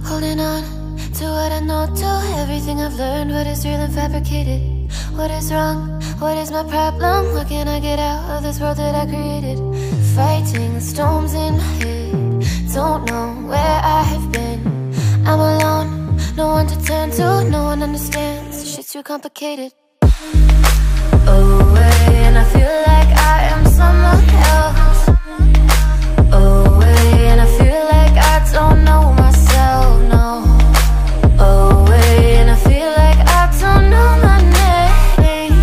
Holding on to what I know, to everything I've learned. What is real and fabricated? What is wrong? What is my problem? What can I get out of this world that I created? Fighting storms in my head, don't know where I have been. I'm alone, no one to turn to, no one understands. Shit's too complicated. Away, and I feel like I am someone else. Away, and I feel like I don't know myself, no. Away, and I feel like I don't know my name.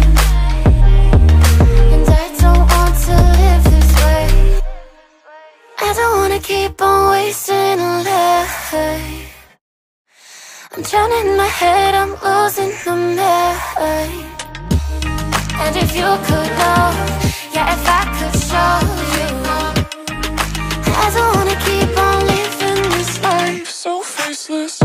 And I don't want to live this way. I don't wanna keep on wasting a life. I'm drowning in my head, I'm losing the mind. And if you could know, yeah, if I could show you, I don't wanna keep on living this life so faceless.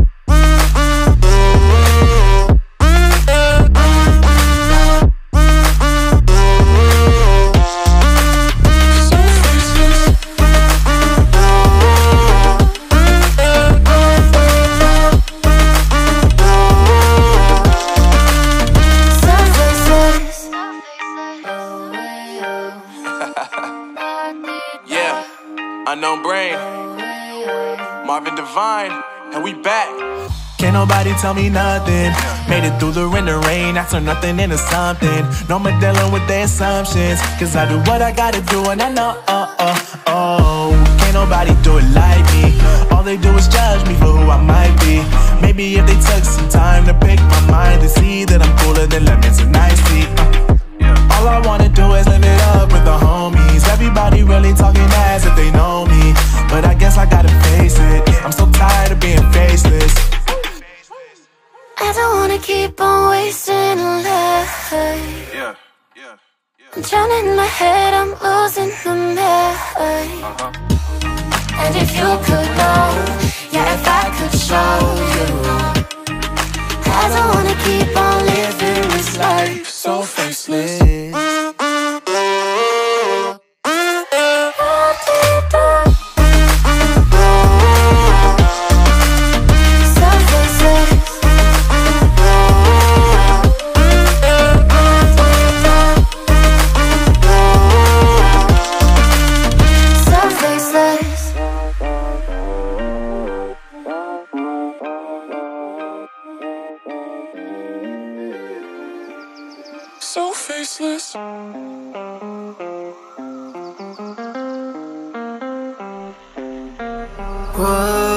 Unknown Brain, Marvin Divine, and we back. Can't nobody tell me nothing. Made it through the wind and rain, I turned nothing into something. No more dealing with their assumptions, cause I do what I gotta do and I know, can't nobody do it like me. All they do is judge me for who I might be. Maybe if they took some time to pick my mind to see that I'm cooler than lemons and iced tea. All I wanna do is live it up with the homies. Everybody really talking as if they know me, but I guess I gotta face it. I'm so tired of being faceless. I don't wanna keep on wasting a life. I'm drowning in my head, I'm losing the mind. And if you could know, yeah, if I could show you, I don't wanna keep on living this life so faceless. So faceless. Whoa.